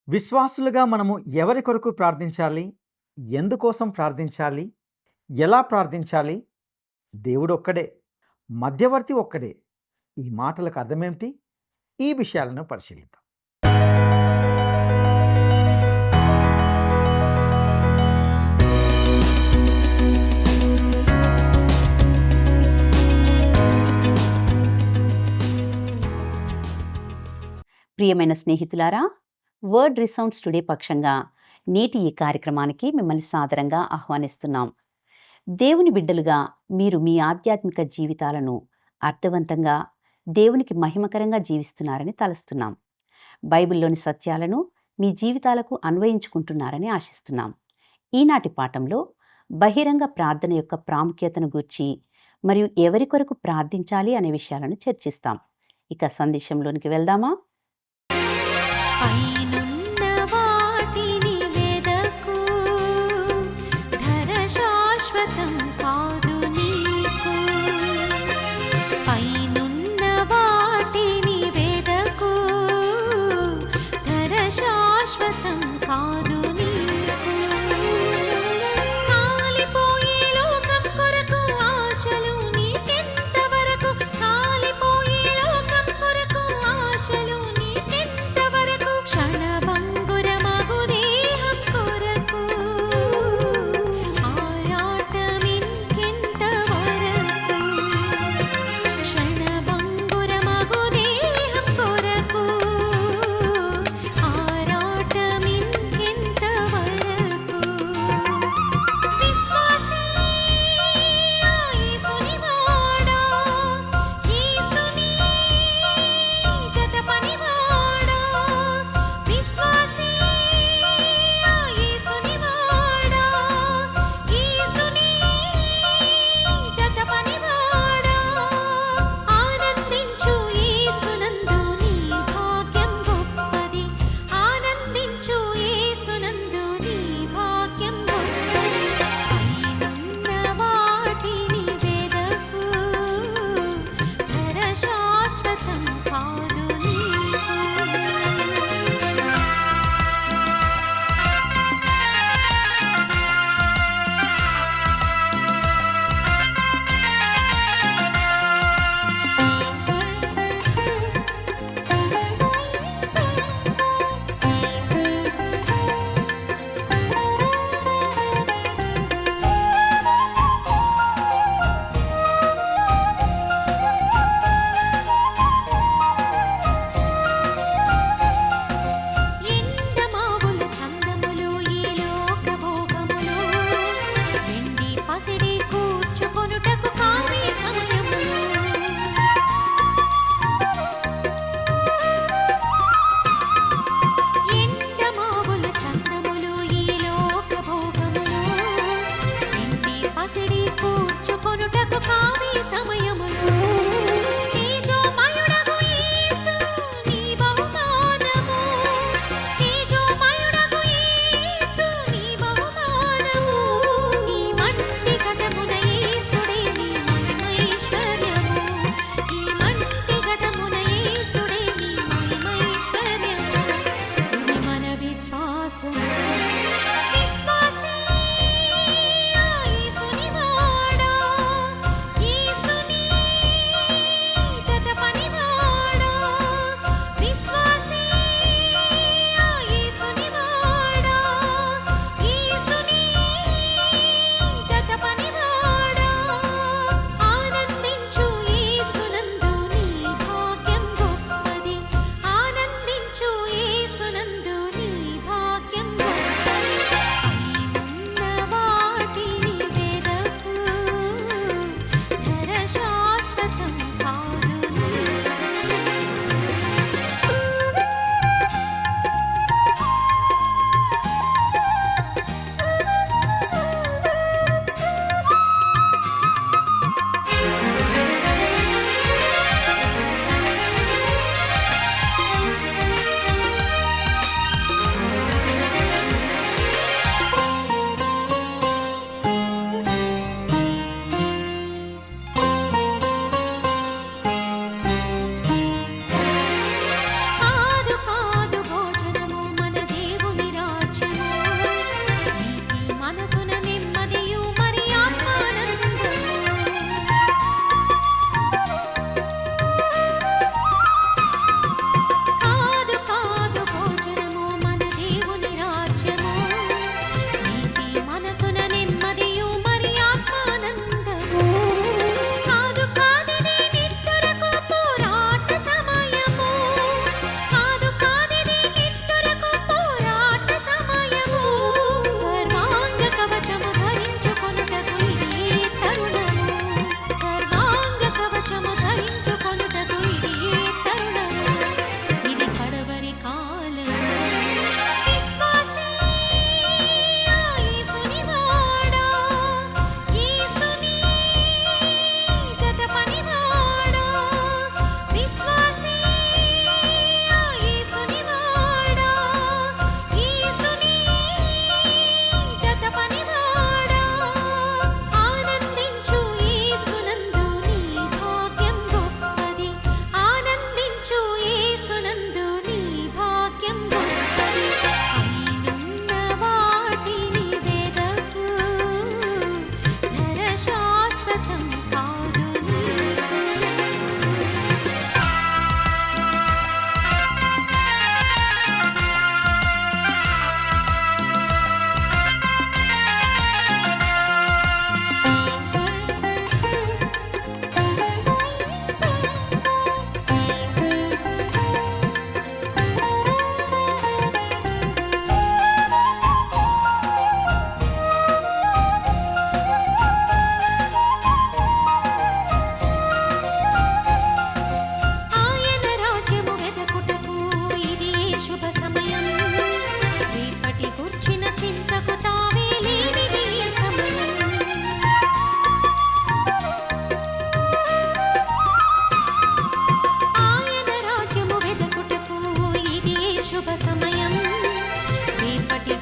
విశ్వాసులుగా మనము ఎవరి కొరకు ప్రార్థించాలి? ఎందుకోసం ప్రార్థించాలి? ఎలా ప్రార్థించాలి? దేవుడొక్కడే. మధ్యవర్తి ఒక్కడే. ఈ మాటలకు అర్థమేమిటి? ఈ విషయాలను పరిశీలిద్దాం. ప్రియమైన స్నేహితులారా, వర్డ్ రిసౌండ్స్ టుడే పక్షంగా నేటి ఈ కార్యక్రమానికి మిమ్మల్ని సాదరంగా ఆహ్వానిస్తున్నాం. దేవుని బిడ్డలుగా మీరు మీ ఆధ్యాత్మిక జీవితాలను అర్థవంతంగా, దేవునికి మహిమకరంగా జీవిస్తున్నారని తలస్తున్నాం. బైబిల్లోని సత్యాలను మీ జీవితాలకు అన్వయించుకుంటున్నారని ఆశిస్తున్నాం. ఈనాటి పాఠంలో బహిరంగ ప్రార్థన యొక్క ప్రాముఖ్యతను గూర్చి మరియు ఎవరి కొరకు ప్రార్థించాలి అనే విషయాలను చర్చిస్తాం. ఇక సందేశంలోనికి వెళ్దామా? పైనున్న వాటిని వెదకు, ధర శాశ్వతం కాదు నీకు. పైనున్న వాటిని వెదకు, ధర శాశ్వతం కాదు నీకు. కాలిపోయే లోకం కొరకు ఆశలు నీకెంతవరకు? కాలిపోయే లోకం కొరకు ఆశలు నీకెంతవరకు? క్షణభంగురమైన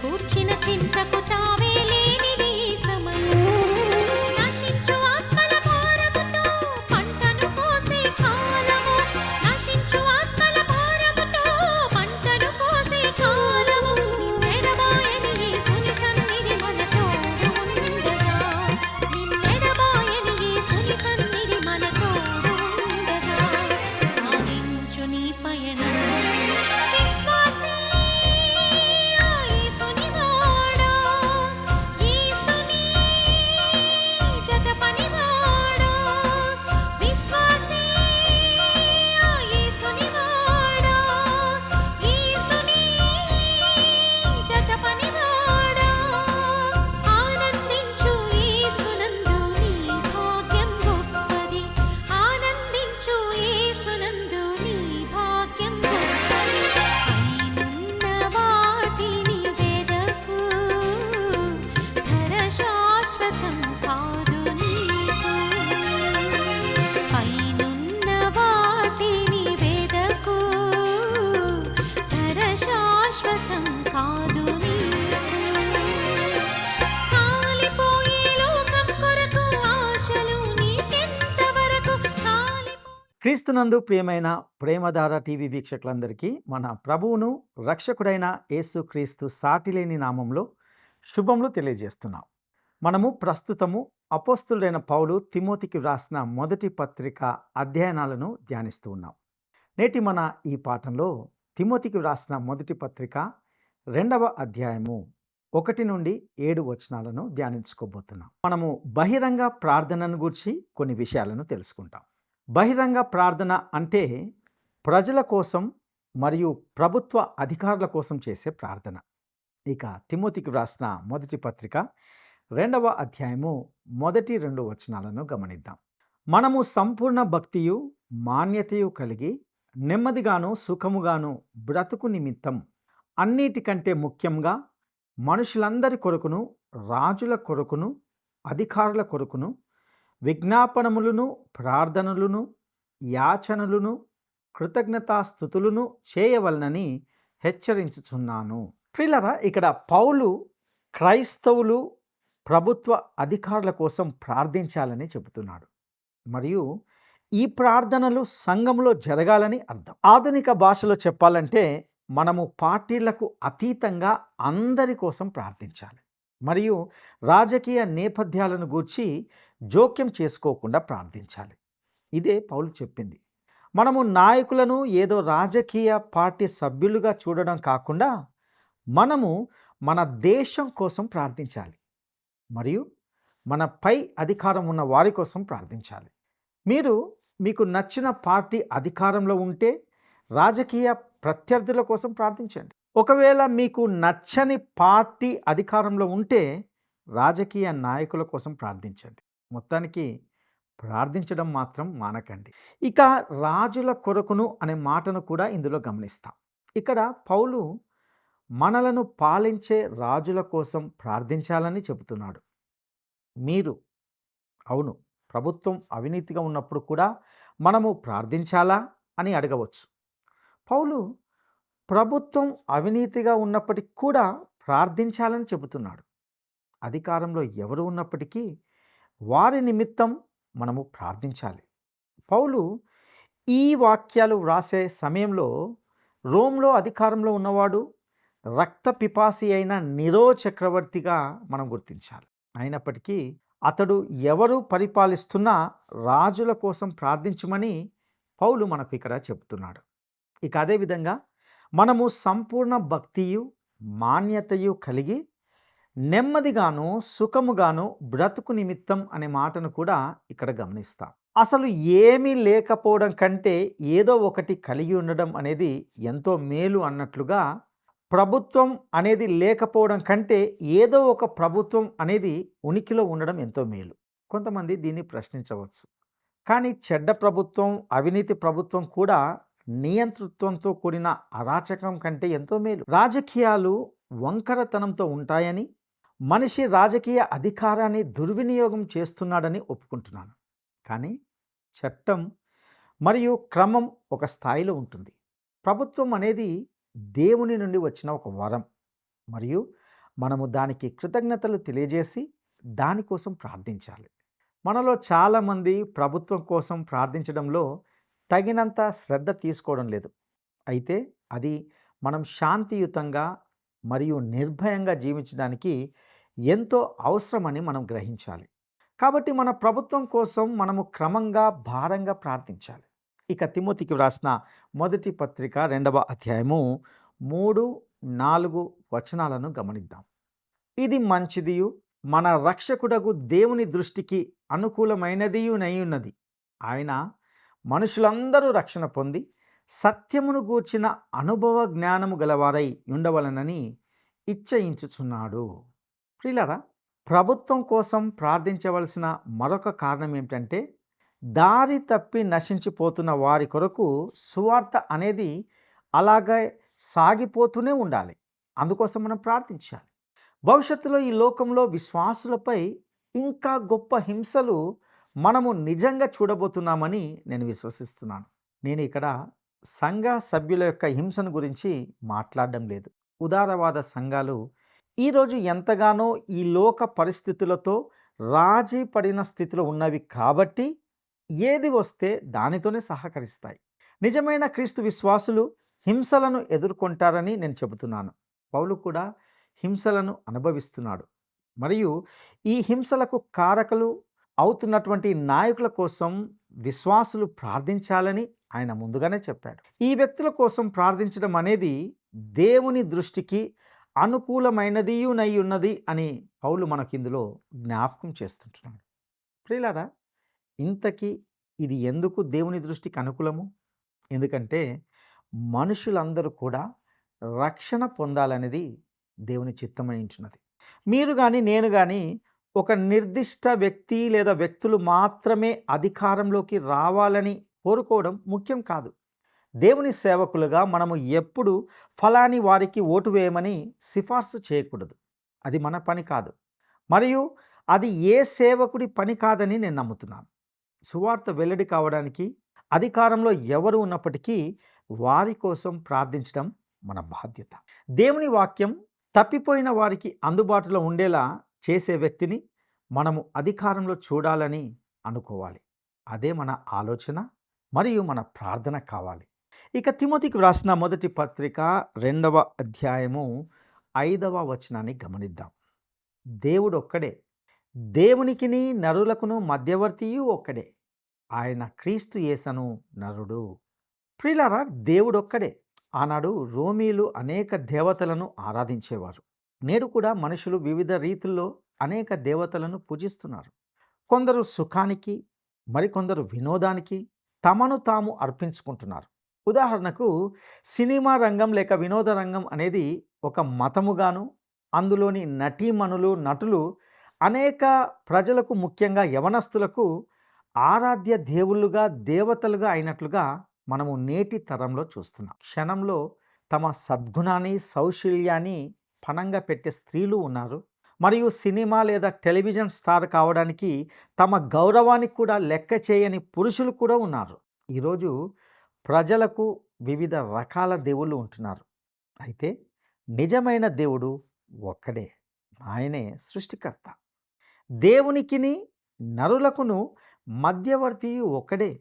కూర్చిన చింతకు తావే లేనిది ఈ సమయం. నశించు ఆత్మల భారముతో పంటను కోసే కాలము. నశించు ఆత్మల భారముతో పంటను కోసే కాలము. నిన్నెడబాయని యేసుని సన్నిధి మన తోడు ఉండగా. నిన్నెడబాయని యేసుని సన్నిధి మన తోడు ఉండగా. సాగించు నీ పయనం విశ్వాసీ, ఆ యేసుని వాడా, యేసుని జత పనివాడా. విశ్వాసీ, ఆ యేసుని వాడా, యేసుని జత పనివాడా. ఆనందించు యేసునందు నీ భాగ్యం గొప్పది. ఆనందించు యేసునందు నీ భాగ్యం గొప్పది. పైనున్న వాటిని వెదకు, ధర శాశ్వతం కాదు నీకు. పైనున్న వాటిని వెదకు, ధర శాశ్వతం కాదు నీకు. కాలిపోయే లోకం కొరకు ఆశలు నీకెంతవరకు? క్రీస్తునందు ప్రియమైన ప్రేమధార టీవీ వీక్షకులందరికీ మన ప్రభువును రక్షకుడైన యేసుక్రీస్తు సాటిలేని నామంలో శుభములు తెలియజేస్తున్నాం. మనము ప్రస్తుతము అపోస్తులుడైన పౌలు తిమోతికి వ్రాసిన మొదటి పత్రిక అధ్యయనాలను ధ్యానిస్తూ ఉన్నాం. నేటి మన ఈ పాఠంలో తిమోతికి వ్రాసిన మొదటి పత్రిక 2వ అధ్యాయము 1 నుండి 7 వచనాలను ధ్యానించుకోబోతున్నాం. మనము బహిరంగ ప్రార్థనను గురించి కొన్ని విషయాలను తెలుసుకుంటాం. బహిరంగ ప్రార్థన అంటే ప్రజల కోసం మరియు ప్రభుత్వ అధికారుల కోసం చేసే ప్రార్థన. ఇక తిమోతికి వ్రాసిన మొదటి పత్రిక 2వ అధ్యాయము 1-2 వచనాలను గమనిద్దాం. మనము సంపూర్ణ భక్తియు మాన్యతయు కలిగి నెమ్మదిగాను సుఖముగాను బ్రతుకు నిమిత్తం అన్నిటికంటే ముఖ్యంగా మనుషులందరి కొరకును రాజుల కొరకును అధికారుల కొరకును విజ్ఞాపనములను ప్రార్థనలను యాచనలను కృతజ్ఞతాస్థుతులను చేయవలనని హెచ్చరించుచున్నాను. ప్రియులారా, ఇక్కడ పౌలు క్రైస్తవులు ప్రభుత్వ అధికారుల కోసం ప్రార్థించాలని చెబుతున్నాడు. మరియు ఈ ప్రార్థనలు సంఘంలో జరగాలని అర్థం. ఆధునిక భాషలో చెప్పాలంటే మనము పార్టీలకు అతీతంగా అందరి కోసం ప్రార్థించాలి. మరియు రాజకీయ నేపథ్యాలను గూర్చి జోక్యం చేసుకోకుండా ప్రార్థించాలి. ఇదే పౌలు చెప్పింది. మనము నాయకులను ఏదో రాజకీయ పార్టీ సభ్యులుగా చూడడం కాకుండా మనము మన దేశం కోసం ప్రార్థించాలి. మరియు మన పై అధికారం ఉన్న వారి కోసం ప్రార్థించాలి. మీకు నచ్చిన పార్టీ అధికారంలో ఉంటే రాజకీయ ప్రత్యర్థుల కోసం ప్రార్థించండి. ఒకవేళ మీకు నచ్చని పార్టీ అధికారంలో ఉంటే రాజకీయ నాయకుల కోసం ప్రార్థించండి. మొత్తానికి ప్రార్థించడం మాత్రం మానకండి. ఇక రాజుల కొరకును అనే మాటను కూడా ఇందులో గమనిస్తాం. ఇక్కడ పౌలు మనలను పాలించే రాజుల కోసం ప్రార్థించాలని చెబుతున్నాడు. అవును, ప్రభుత్వం అవినీతిగా ఉన్నప్పుడు కూడా మనము ప్రార్థించాలా అని అడగవచ్చు. పౌలు ప్రభుత్వం అవినీతిగా ఉన్నప్పటికీ కూడా ప్రార్థించాలని చెబుతున్నాడు. అధికారంలో ఎవరు ఉన్నప్పటికీ వారి నిమిత్తం మనము ప్రార్థించాలి. పౌలు ఈ వాక్యాలు వ్రాసే సమయంలో రోమ్లో అధికారంలో ఉన్నవాడు రక్త పిపాసి అయిన నీరో చక్రవర్తిగా మనం గుర్తించాలి. అయినప్పటికీ అతడు ఎవరు పరిపాలిస్తున్నా రాజుల కోసం ప్రార్థించమని పౌలు మనకు ఇక్కడ చెబుతున్నాడు. ఇక అదేవిధంగా మనము సంపూర్ణ భక్తియు మాన్యతయు కలిగి నెమ్మదిగాను సుఖముగాను బ్రతుకు నిమిత్తం అనే మాటను కూడా ఇక్కడ గమనిస్తాం. అసలు ఏమీ లేకపోవడం కంటే ఏదో ఒకటి కలిగి ఉండడం అనేది ఎంతో మేలు అన్నట్లుగా ప్రభుత్వం అనేది లేకపోవడం కంటే ఏదో ఒక ప్రభుత్వం అనేది ఉనికిలో ఉండడం ఎంతో మేలు. కొంతమంది దీన్ని ప్రశ్నించవచ్చు. కానీ చెడ్డ ప్రభుత్వం, అవినీతి ప్రభుత్వం కూడా నియంతృత్వంతో కూడిన అరాచకం కంటే ఎంతో మేలు. రాజకీయాలు వంకరతనంతో ఉంటాయని, మనిషి రాజకీయ అధికారాన్ని దుర్వినియోగం చేస్తున్నాడని ఒప్పుకుంటున్నాను. కానీ చట్టం మరియు క్రమం ఒక స్థాయిలో ఉంటుంది. ప్రభుత్వం అనేది దేవుని నుండి వచ్చిన ఒక వరం మరియు మనము దానికి కృతజ్ఞతలు తెలియజేసి దానికోసం ప్రార్థించాలి. మనలో చాలామంది ప్రభుత్వం కోసం ప్రార్థించడంలో తగినంత శ్రద్ధ తీసుకోవడం లేదు. అయితే అది మనం శాంతియుతంగా మరియు నిర్భయంగా జీవించడానికి ఎంతో అవసరమని మనం గ్రహించాలి. కాబట్టి మన ప్రభుత్వం కోసం మనము క్రమంగా భారంగా ప్రార్థించాలి. ఇక తిమోతికి వ్రాసిన మొదటి పత్రిక 2వ అధ్యాయము 3, 4 వచనాలను గమనిద్దాం. ఇది మంచిదియు మన రక్షకుడగు దేవుని దృష్టికి అనుకూలమైనదియునైయున్నది. ఆయన మనుషులందరూ రక్షణ పొంది సత్యమును గూర్చిన అనుభవ జ్ఞానము గలవారై ఉండవలనని ఇచ్చయించుచున్నాడు. ప్రియులారా, ప్రభుత్వం కోసం ప్రార్థించవలసిన మరొక కారణం ఏమిటంటే దారి తప్పి నశించిపోతున్న వారి కొరకు సువార్త అనేది అలాగే సాగిపోతూనే ఉండాలి. అందుకోసం మనం ప్రార్థించాలి. భవిష్యత్తులో ఈ లోకంలో విశ్వాసులపై ఇంకా గొప్ప హింసలు మనము నిజంగా చూడబోతున్నామని నేను విశ్వసిస్తున్నాను. నేను ఇక్కడ సంఘ సభ్యుల యొక్క హింసను గురించి మాట్లాడడం లేదు. ఉదారవాద సంఘాలు ఈరోజు ఎంతగానో ఈ లోక పరిస్థితులతో రాజీ పడిన స్థితిలో ఉన్నవి కాబట్టి ఏది వస్తే దానితోనే సహకరిస్తాయి. నిజమైన క్రీస్తు విశ్వాసులు హింసలను ఎదుర్కొంటారని నేను చెబుతున్నాను. పౌలు కూడా హింసలను అనుభవిస్తున్నాడు. మరియు ఈ హింసలకు కారకులు అవుతున్నటువంటి నాయకుల కోసం విశ్వాసులు ప్రార్థించాలని ఆయన ముందుగానే చెప్పాడు. ఈ వ్యక్తుల కోసం ప్రార్థించడం అనేది దేవుని దృష్టికి అనుకూలమైనదియునై ఉన్నది అని పౌలు మనకి ఇందులో జ్ఞాపకం చేస్తుంటున్నాడు. ప్రియులారా, ఇంతకీ ఇది ఎందుకు దేవుని దృష్టికి అనుకూలము? ఎందుకంటే మనుషులందరూ కూడా రక్షణ పొందాలనేది దేవుని చిత్తమై ఉంటున్నది. మీరు కానీ నేను కానీ ఒక నిర్దిష్ట వ్యక్తి లేదా వ్యక్తులు మాత్రమే అధికారంలోకి రావాలని కోరుకోవడం ముఖ్యం కాదు. దేవుని సేవకులుగా మనము ఎప్పుడు ఫలాని వారికి ఓటు వేయమని సిఫార్సు చేయకూడదు. అది మన పని కాదు, మరియు అది ఏ సేవకుడి పని కాదని నేను నమ్ముతున్నాను. సువార్త వెల్లడి కావడానికి అధికారంలో ఎవరు ఉన్నప్పటికీ వారి కోసం ప్రార్థించడం మన బాధ్యత. దేవుని వాక్యం తప్పిపోయిన వారికి అందుబాటులో ఉండేలా చేసే వ్యక్తిని మనము అధికారంలో చూడాలని అనుకోవాలి. అదే మన ఆలోచన మరియు మన ప్రార్థన కావాలి. ఇక తిమోతికి వ్రాసిన మొదటి పత్రిక 2వ అధ్యాయము 5వ వచనాన్ని గమనిద్దాం. దేవుడు ఒక్కడే, దేవునికిని నరులకును మధ్యవర్తియు ఒక్కడే, ఆయన క్రీస్తు యేసను నరుడు. ప్రియులారా, దేవుడు ఒక్కడే. ఆనాడు రోమీలు అనేక దేవతలను ఆరాధించేవారు. నేడు కూడా మనుషులు వివిధ రీతుల్లో అనేక దేవతలను పూజిస్తున్నారు. కొందరు సుఖానికి, మరికొందరు వినోదానికి తమను తాము అర్పించుకుంటున్నారు. ఉదాహరణకు సినిమా రంగం లేక వినోద రంగం అనేది ఒక మతముగాను, అందులోని నటీమణులు, నటులు అనేక ప్రజలకు, ముఖ్యంగా యవనస్తులకు ఆరాధ్య దేవుళ్ళుగా, దేవతలుగా అయినట్లుగా మనము నేటి తరంలో చూస్తున్నాం. క్షణంలో తమ సద్గుణాన్ని, సౌశల్యాన్ని పణంగా పెట్టే స్త్రీలు ఉన్నారు. మరియు సినిమా లేదా టెలివిజన్ స్టార్ కావడానికి తమ గౌరవాన్ని కూడా లెక్క చేయని పురుషులు కూడా ఉన్నారు. ఈరోజు ప్రజలకు వివిధ రకాల దేవుళ్ళు ఉంటున్నారు. అయితే నిజమైన దేవుడు ఒక్కడే, ఆయనే సృష్టికర్త. దేవునికిని నరులకును మధ్యవర్తి ఒక్కడే,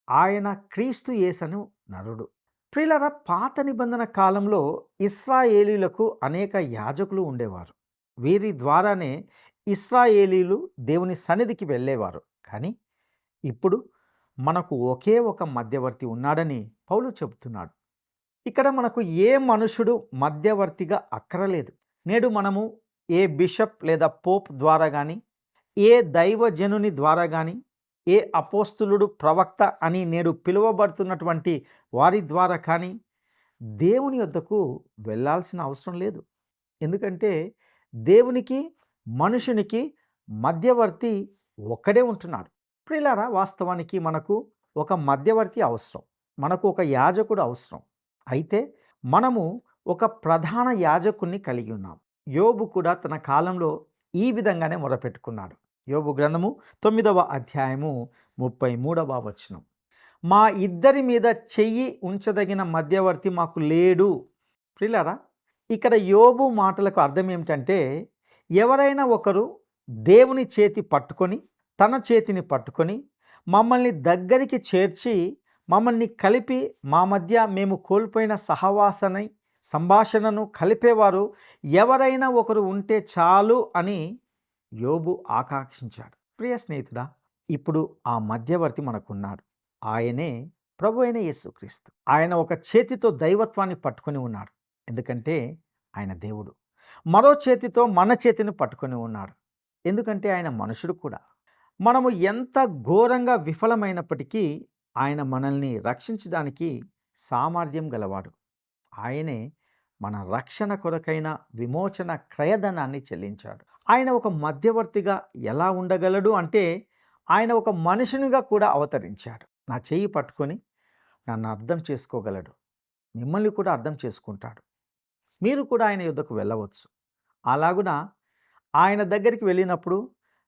ఆయన క్రీస్తు యేసను నరుడు. ప్రియులారా, పాత నిబంధన కాలంలో ఇశ్రాయేలీలకు అనేక యాజకులు ఉండేవారు. వీరి ద్వారానే ఇశ్రాయేలీలు దేవుని సన్నిధికి వెళ్ళేవారు. కానీ ఇప్పుడు మనకు ఒకే ఒక మధ్యవర్తి ఉన్నాడని పౌలు చెబుతున్నాడు. ఇక్కడ మనకు ఏ మనుషుడు మధ్యవర్తిగా అక్కరలేదు. నేడు మనము ఏ బిషప్ లేదా పోప్ ద్వారా కానీ, ఏ దైవజనుని ద్వారా కానీ, ఏ అపోస్తులుడు, ప్రవక్త అని నేడు పిలువబడుతున్నటువంటి వారి ద్వారా కానీ దేవుని యొద్దకు వెళ్ళాల్సిన అవసరం లేదు. ఎందుకంటే దేవునికి, మనుషునికి మధ్యవర్తి ఒక్కడే ఉంటున్నాడు. ప్రియులారా, వాస్తవానికి మనకు ఒక మధ్యవర్తి అవసరం, మనకు ఒక యాజకుడు అవసరం. అయితే మనము ఒక ప్రధాన యాజకుడిని కలిగి ఉన్నాం. యోబు కూడా తన కాలంలో ఈ విధంగానే మొరపెట్టుకున్నాడు. యోబు గ్రంథము 9వ అధ్యాయము 33వ వచనం. మా ఇద్దరి మీద చెయ్యి ఉంచదగిన మధ్యవర్తి మాకు లేడు. ప్రియులారా, ఇక్కడ యోబు మాటలకు అర్థం ఏమిటంటే, ఎవరైనా ఒకరు దేవుని చేతి పట్టుకొని, తన చేతిని పట్టుకొని మమ్మల్ని దగ్గరికి చేర్చి, మమ్మల్ని కలిపి, మా మధ్య మేము కోల్పోయిన సహవాసని, సంభాషణను కలిపేవారు ఎవరైనా ఒకరు ఉంటే చాలు అని యోబు ఆకాంక్షించాడు. ప్రియ స్నేహితుడా, ఇప్పుడు ఆ మధ్యవర్తి మనకున్నాడు. ఆయనే ప్రభు అయిన యేసుక్రీస్తు. ఆయన ఒక చేతితో దైవత్వాన్ని పట్టుకొని ఉన్నాడు, ఎందుకంటే ఆయన దేవుడు. మరో చేతితో మన చేతిని పట్టుకొని ఉన్నాడు, ఎందుకంటే ఆయన మనుషుడు కూడా. మనము ఎంత ఘోరంగా విఫలమైనప్పటికీ ఆయన మనల్ని రక్షించడానికి సామర్థ్యం గలవాడు. ఆయనే మన రక్షణ కొరకైన విమోచన క్రయధనాన్ని చెల్లించాడు. ఆయన ఒక మధ్యవర్తిగా ఎలా ఉండగలడు అంటే, ఆయన ఒక మనుషునిగా కూడా అవతరించాడు. నా చెయ్యి పట్టుకొని నన్ను అర్థం చేసుకోగలడు, మిమ్మల్ని కూడా అర్థం చేసుకుంటాడు. మీరు కూడా ఆయన యొద్దకు వెళ్ళవచ్చు. అలాగున ఆయన దగ్గరికి వెళ్ళినప్పుడు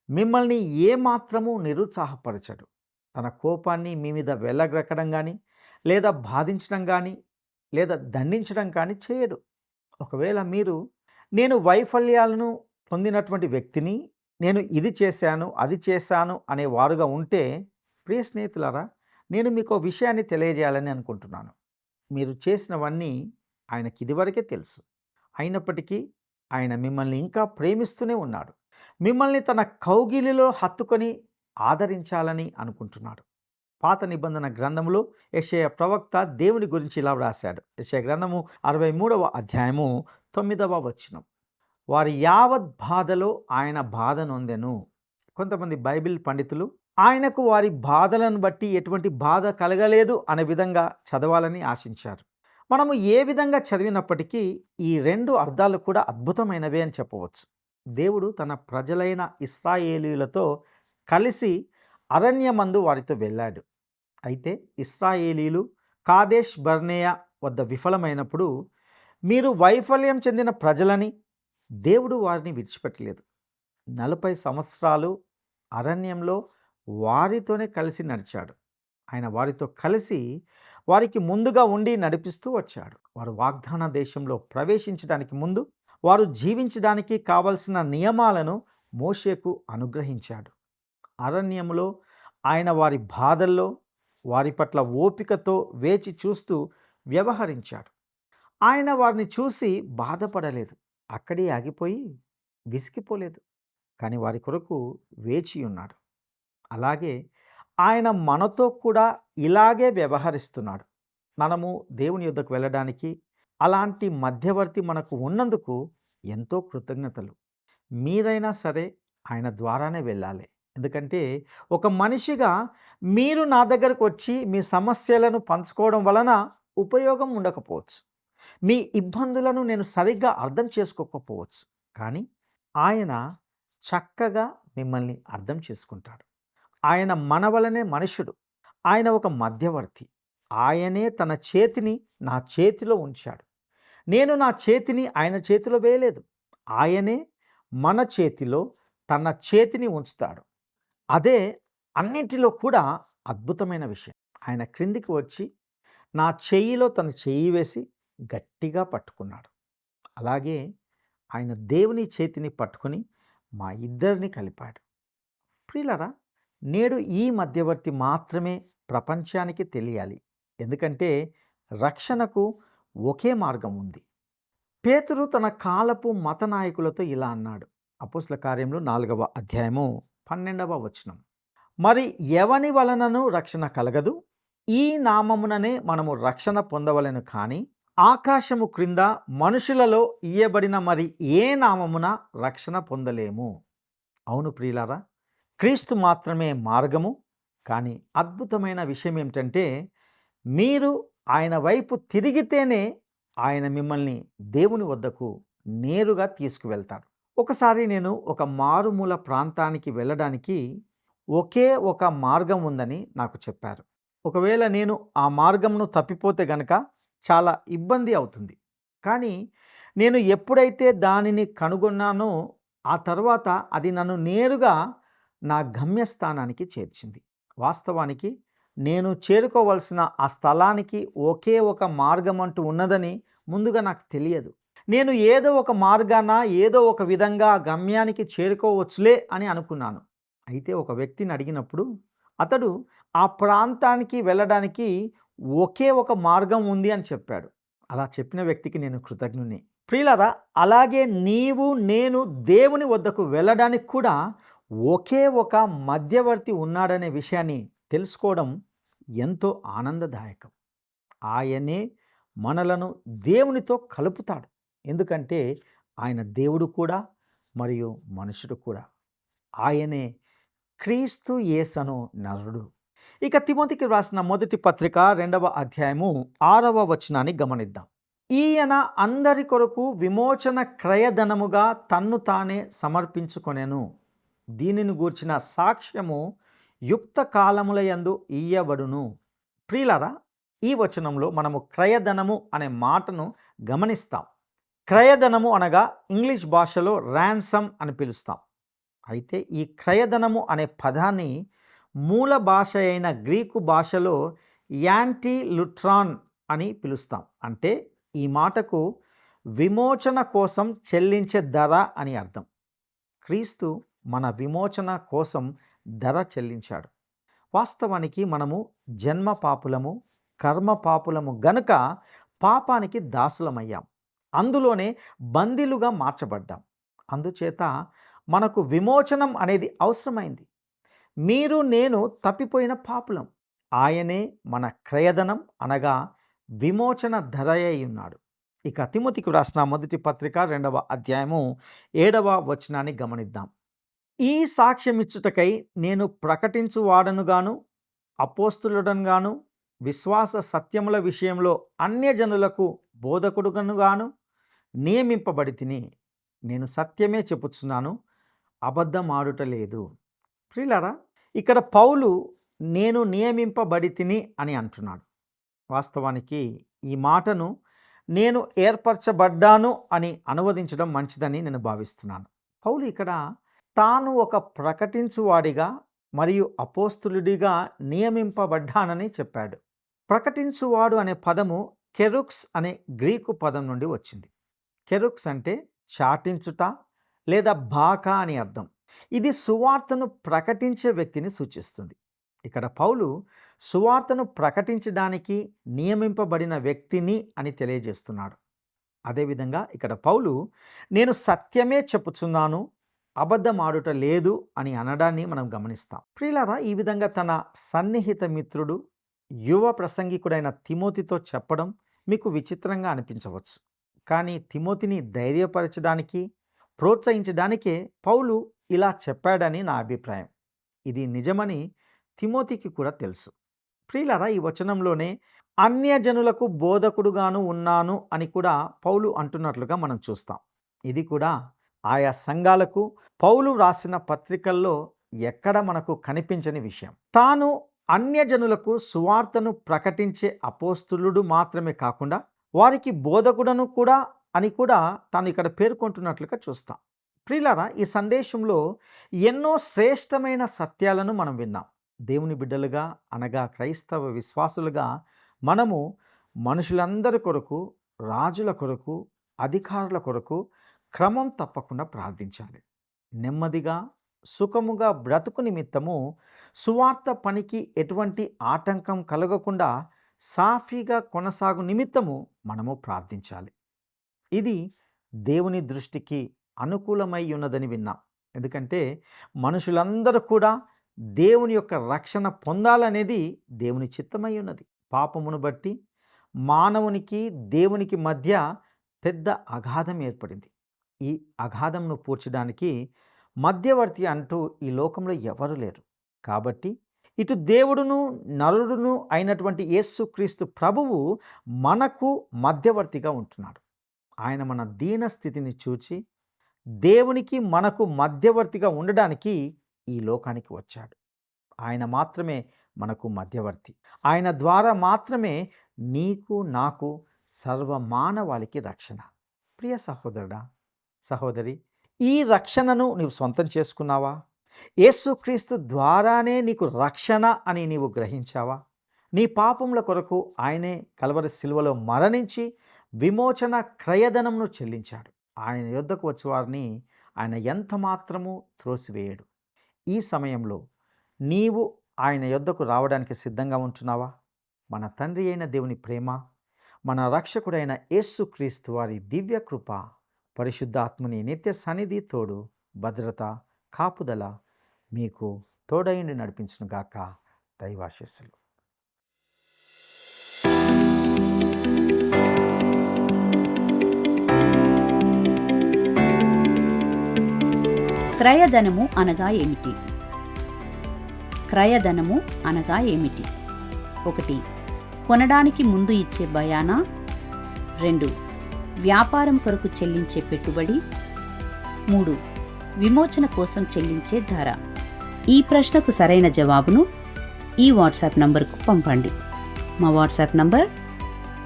మిమ్మల్ని ఏమాత్రము నిరుత్సాహపరచడు. తన కోపాన్ని మీ మీద వెళ్ళగ్రక్కడం కానీ, లేదా బాధించడం కానీ, లేదా దండించడం కానీ చేయడు. ఒకవేళ మీరు నేను వైఫల్యాలను పొందినటువంటి వ్యక్తిని, నేను ఇది చేశాను అది చేశాను అనేవారుగా ఉంటే, ప్రియ స్నేహితులారా, నేను మీకు ఒక విషయాన్ని తెలియజేయాలని అనుకుంటున్నాను. మీరు చేసినవన్నీ ఆయనకి ఇదివరకే తెలుసు. అయినప్పటికీ ఆయన మిమ్మల్ని ఇంకా ప్రేమిస్తూనే ఉన్నాడు. మిమ్మల్ని తన కౌగిలిలో హత్తుకొని ఆదరించాలని అనుకుంటున్నాడు. పాత నిబంధన గ్రంథములో యెషయా ప్రవక్త దేవుని గురించి ఇలా వ్రాశాడు. యెషయా గ్రంథము 63వ అధ్యాయము 9వ వచనం. వారి యావత్ బాధలో ఆయన బాధ నొందెను. కొంతమంది బైబిల్ పండితులు ఆయనకు వారి బాధలను బట్టి ఎటువంటి బాధ కలగలేదు అనే విధంగా చదవాలని ఆశించారు. మనము ఏ విధంగా చదివినప్పటికీ ఈ రెండు అర్థాలు కూడా అద్భుతమైనవే అని చెప్పవచ్చు. దేవుడు తన ప్రజలైన ఇశ్రాయేలీయులతో కలిసి అరణ్యమందు వారితో వెళ్ళాడు. అయితే ఇశ్రాయేలీలు కాదేష్ బర్నేయ వద్ద విఫలమైనప్పుడు, మీరు వైఫల్యం చెందిన ప్రజలని దేవుడు వారిని విడిచిపెట్టలేదు. 40 సంవత్సరాలు అరణ్యంలో వారితోనే కలిసి నడిచాడు. ఆయన వారితో కలిసి వారికి ముందుగా ఉండి నడిపిస్తూ వచ్చాడు. వారు వాగ్దాన దేశంలో ప్రవేశించడానికి ముందు వారు జీవించడానికి కావలసిన నియమాలను మోషేకు అనుగ్రహించాడు. అరణ్యంలో ఆయన వారి బాధల్లో వారి పట్ల ఓపికతో వేచి చూస్తూ వ్యవహరించాడు. ఆయన వారిని చూసి బాధపడలేదు, అక్కడే ఆగిపోయి విసిగిపోలేదు, కానీ వారి కొరకు వేచి ఉన్నాడు. అలాగే ఆయన మనతో కూడా ఇలాగే వ్యవహరిస్తున్నాడు. మనము దేవుని యొద్దకు వెళ్ళడానికి అలాంటి మధ్యవర్తి మనకు ఉన్నందుకు ఎంతో కృతజ్ఞతలు. మీరైనా సరే ఆయన ద్వారానే వెళ్ళాలి. ఎందుకంటే ఒక మనిషిగా మీరు నా దగ్గరకు వచ్చి మీ సమస్యలను పంచుకోవడం వలన ఉపయోగం ఉండకపోవచ్చు, మీ ఇబ్బందులను నేను సరిగ్గా అర్థం చేసుకోకపోవచ్చు, కానీ ఆయన చక్కగా మిమ్మల్ని అర్థం చేసుకుంటాడు. ఆయన మన వలనే మనుషుడు. ఆయన ఒక మధ్యవర్తి. ఆయనే తన చేతిని నా చేతిలో ఉంచాడు. నేను నా చేతిని ఆయన చేతిలో వేయలేదు. ఆయనే మన చేతిలో తన చేతిని ఉంచుతాడు. అదే అన్నింటిలో కూడా అద్భుతమైన విషయం. ఆయన క్రిందికి వచ్చి నా చెయ్యిలో తన చెయ్యి వేసి గట్టిగా పట్టుకున్నాడు. అలాగే ఆయన దేవుని చేతిని పట్టుకొని మా ఇద్దరిని కలిపాడు. ప్రియులారా, నేడు ఈ మధ్యవర్తి మాత్రమే ప్రపంచానికి తెలియాలి. ఎందుకంటే రక్షణకు ఒకే మార్గం ఉంది. పేతురు తన కాలపు మత నాయకులతో ఇలా అన్నాడు. అపోస్తల కార్యములు 4వ అధ్యాయము 12వ వచనం. మరి ఎవని వలనను రక్షణ కలగదు, ఈ నామముననే మనము రక్షణ పొందవలెను, కానీ ఆకాశము క్రింద మనుషులలో ఇయ్యబడిన మరి ఏ నామమున రక్షణ పొందలేము. అవును ప్రియులారా, క్రీస్తు మాత్రమే మార్గము. కానీ అద్భుతమైన విషయం ఏమిటంటే, మీరు ఆయన వైపు తిరిగితేనే ఆయన మిమ్మల్ని దేవుని వద్దకు నేరుగా తీసుకువెళ్తాడు. ఒకసారి నేను ఒక మారుమూల ప్రాంతానికి వెళ్ళడానికి ఒకే ఒక మార్గం ఉందని నాకు చెప్పారు. ఒకవేళ నేను ఆ మార్గంను తప్పిపోతే గనక చాలా ఇబ్బంది అవుతుంది. కానీ నేను ఎప్పుడైతే దానిని కనుగొన్నానో ఆ తర్వాత అది నన్ను నేరుగా నా గమ్యస్థానానికి చేర్చింది. వాస్తవానికి నేను చేరుకోవలసిన ఆ స్థలానికి ఒకే ఒక మార్గం అంటూ ఉన్నదని ముందుగా నాకు తెలియదు. నేను ఏదో ఒక మార్గాన ఏదో ఒక విధంగా ఆ గమ్యానికి చేరుకోవచ్చులే అని అనుకున్నాను. అయితే ఒక వ్యక్తిని అడిగినప్పుడు అతడు ఆ ప్రాంతానికి వెళ్ళడానికి ఒకే ఒక మార్గం ఉంది అని చెప్పాడు. అలా చెప్పిన వ్యక్తికి నేను కృతజ్ఞుని. ప్రియులారా, అలాగే నీవు నేను దేవుని వద్దకు వెళ్ళడానికి కూడా ఒకే ఒక మధ్యవర్తి ఉన్నాడనే విషయాన్ని తెలుసుకోవడం ఎంతో ఆనందదాయకం. ఆయనే మనలను దేవునితో కలుపుతాడు. ఎందుకంటే ఆయన దేవుడు కూడా మరియు మనుషుడు కూడా. ఆయనే క్రీస్తు యేసను నరుడు. ఇక తిమోతికి రాసిన మొదటి పత్రిక 2వ అధ్యాయము 6వ వచనాన్ని గమనిద్దాం. ఈయన అందరి కొరకు విమోచన క్రయధనముగా తన్ను తానే సమర్పించుకొనెను. దీనిని గూర్చిన సాక్ష్యము యుక్త కాలములయందు ఇయ్యబడును. ప్రియులారా, ఈ వచనంలో మనము క్రయధనము అనే మాటను గమనిస్తాం. క్రయధనము అనగా ఇంగ్లీష్ భాషలో ర్యాన్సమ్ అని పిలుస్తాం. అయితే ఈ క్రయధనము అనే పదాన్ని మూల భాష అయిన గ్రీకు భాషలో యాంటీ లుట్రాన్ అని పిలుస్తాం. అంటే ఈ మాటకు విమోచన కోసం చెల్లించే ధర అని అర్థం. క్రీస్తు మన విమోచన కోసం ధర చెల్లించాడు. వాస్తవానికి మనము జన్మ పాపులము, కర్మ పాపులము గనుక పాపానికి దాసులమయ్యాం. అందులోనే బందీలుగా మార్చబడ్డాం. అందుచేత మనకు విమోచనం అనేది అవసరమైంది. మీరు నేను తప్పిపోయిన పాపులం. ఆయనే మన క్రయధనం అనగా విమోచన ధర అయి ఉన్నాడు. ఇక తిమోతికి రాసిన మొదటి పత్రిక 2వ అధ్యాయము 7వ వచనాన్ని గమనిద్దాం. ఈ సాక్ష్యం ఇచ్చుటకై నేను ప్రకటించువాడనుగాను అపోస్తులుడనుగాను విశ్వాస సత్యముల విషయంలో అన్యజనులకు బోధకుడుగాను నియమింపబడి తిని, నేను సత్యమే చెప్పుచున్నాను, అబద్ధమాడుట లేదు. ప్రియులారా, ఇక్కడ పౌలు నేను నియమింపబడి తిని అని అంటున్నాడు. వాస్తవానికి ఈ మాటను నేను ఏర్పరచబడ్డాను అని అనువదించడం మంచిదని నేను భావిస్తున్నాను. పౌలు ఇక్కడ తాను ఒక ప్రకటించువాడిగా మరియు అపోస్తులుడిగా నియమింపబడ్డానని చెప్పాడు. ప్రకటించువాడు అనే పదము కెరుక్స్ అనే గ్రీకు పదం నుండి వచ్చింది. కెరుక్స్ అంటే చాటించుట లేదా బాకా అని అర్థం. ఇది సువార్తను ప్రకటించే వ్యక్తిని సూచిస్తుంది. ఇక్కడ పౌలు సువార్తను ప్రకటించడానికి నియమింపబడిన వ్యక్తిని అని తెలియజేస్తున్నాడు. అదేవిధంగా ఇక్కడ పౌలు నేను సత్యమే చెప్పుచున్నాను, అబద్ధమాడుట లేదు అని అనడాన్ని మనం గమనిస్తాం. ప్రియులారా, ఈ విధంగా తన సన్నిహిత మిత్రుడు యువ ప్రసంగికుడైన తిమోతితో చెప్పడం మీకు విచిత్రంగా అనిపించవచ్చు. కానీ తిమోతిని ధైర్యపరచడానికి, ప్రోత్సహించడానికే పౌలు ఇలా చెప్పాడని నా అభిప్రాయం. ఇది నిజమని తిమోతికి కూడా తెలుసు. ప్రియులారా, ఈ వచనంలోనే అన్యజనులకు బోధకుడుగాను ఉన్నాను అని కూడా పౌలు అంటున్నట్లుగా మనం చూస్తాం. ఇది కూడా ఆయా సంఘాలకు పౌలు రాసిన పత్రికల్లో ఎక్కడ మనకు కనిపించని విషయం. తాను అన్యజనులకు సువార్తను ప్రకటించే అపోస్తులుడు మాత్రమే కాకుండా వారికి బోధకుడను కూడా అని కూడా తాను ఇక్కడ పేర్కొంటున్నట్లుగా చూస్తాం. ప్రియులారా, ఈ సందేశంలో ఎన్నో శ్రేష్టమైన సత్యాలను మనం విన్నాం. దేవుని బిడ్డలుగా అనగా క్రైస్తవ విశ్వాసులుగా మనము మనుషులందరి కొరకు, రాజుల కొరకు, అధికారుల కొరకు క్రమం తప్పకుండా ప్రార్థించాలి. నెమ్మదిగా సుఖముగా బ్రతుకు నిమిత్తము సువార్త పనికి ఎటువంటి ఆటంకం కలగకుండా సాఫీగా కొనసాగు నిమిత్తము మనము ప్రార్థించాలి. ఇది దేవుని దృష్టికి అనుకూలమై ఉన్నదని విన్నాం. ఎందుకంటే మనుషులందరూ కూడా దేవుని యొక్క రక్షణ పొందాలనేది దేవుని చిత్తమై ఉన్నది. పాపమును బట్టి మానవునికి దేవునికి మధ్య పెద్ద అగాధం ఏర్పడింది. ఈ అగాధంను పూడ్చడానికి మధ్యవర్తి అంటూ ఈ లోకంలో ఎవరు లేరు. కాబట్టి ఇటు దేవుడును నరుడును అయినటువంటి యేసుక్రీస్తు ప్రభువు మనకు మధ్యవర్తిగా ఉంటున్నాడు. ఆయన మన దీన స్థితిని చూచి దేవునికి మనకు మధ్యవర్తిగా ఉండడానికి ఈ లోకానికి వచ్చాడు. ఆయన మాత్రమే మనకు మధ్యవర్తి. ఆయన ద్వారా మాత్రమే నీకు నాకు సర్వమానవాళికి రక్షణ. ప్రియ సహోదరుడా, సహోదరి, ఈ రక్షణను నీవు సొంతం చేసుకున్నావా? యేసుక్రీస్తు ద్వారానే నీకు రక్షణ అని నీవు గ్రహించావా? నీ పాపముల కొరకు ఆయనే కల్వరి శిలువలో మరణించి విమోచన క్రయధనమును చెల్లించాడు. ఆయన యొద్దకు వచ్చి వారిని ఆయన ఎంత మాత్రము త్రోసివేయడు. ఈ సమయంలో నీవు ఆయన యొద్దకు రావడానికి సిద్ధంగా ఉంటున్నావా? మన తండ్రి అయిన దేవుని ప్రేమ, మన రక్షకుడైన యేసుక్రీస్తు వారి దివ్య కృప, పరిశుద్ధాత్మని నిత్య సన్నిధి, తోడు, భద్రత, కాపుదల మీకు తోడైండి నడిపించునుగాక. దైవాశీస్సులు. క్రయధనము అనగా ఏమిటి? క్రయధనము అనగా ఏమిటి? 1. కొనడానికి ముందు ఇచ్చే బయానా. 2. వ్యాపారం కొరకు చెల్లించే పెట్టుబడి. 3. విమోచన కోసం చెల్లించే ధర. ఈ ప్రశ్నకు సరైన జవాబును ఈ వాట్సాప్ నంబర్కు పంపండి. మా వాట్సాప్ నంబర్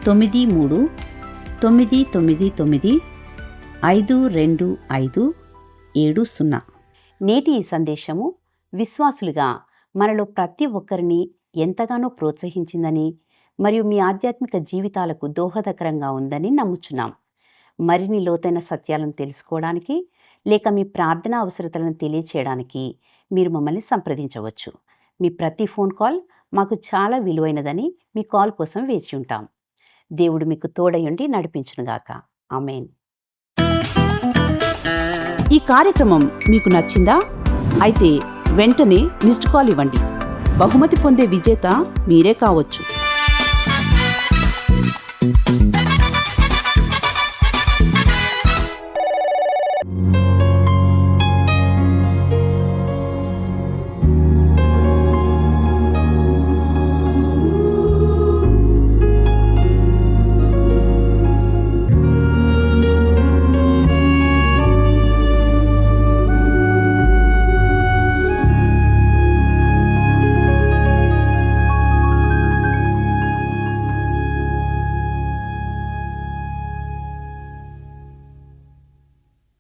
9339952570. నేటి ఈ సందేశము విశ్వాసులుగా మనలో ప్రతి ఒక్కరిని ఎంతగానో ప్రోత్సహించిందని మరియు మీ ఆధ్యాత్మిక జీవితాలకు దోహదకరంగా ఉందని నమ్ముచున్నాం. మరిన్ని లోతైన సత్యాలను తెలుసుకోవడానికి లేక మీ ప్రార్థన అవసరతలను తెలియచేయడానికి మీరు మమ్మల్ని సంప్రదించవచ్చు. మీ ప్రతి ఫోన్ కాల్ మాకు చాలా విలువైనదని మీ కాల్ కోసం వేచి ఉంటాం. దేవుడు మీకు తోడయుండి నడిపించునుగాక. ఆమేన్. ఈ కార్యక్రమం మీకు నచ్చిందా? అయితే వెంటనే మిస్డ్ కాల్ ఇవ్వండి. బహుమతి పొందే విజేత మీరే కావచ్చు.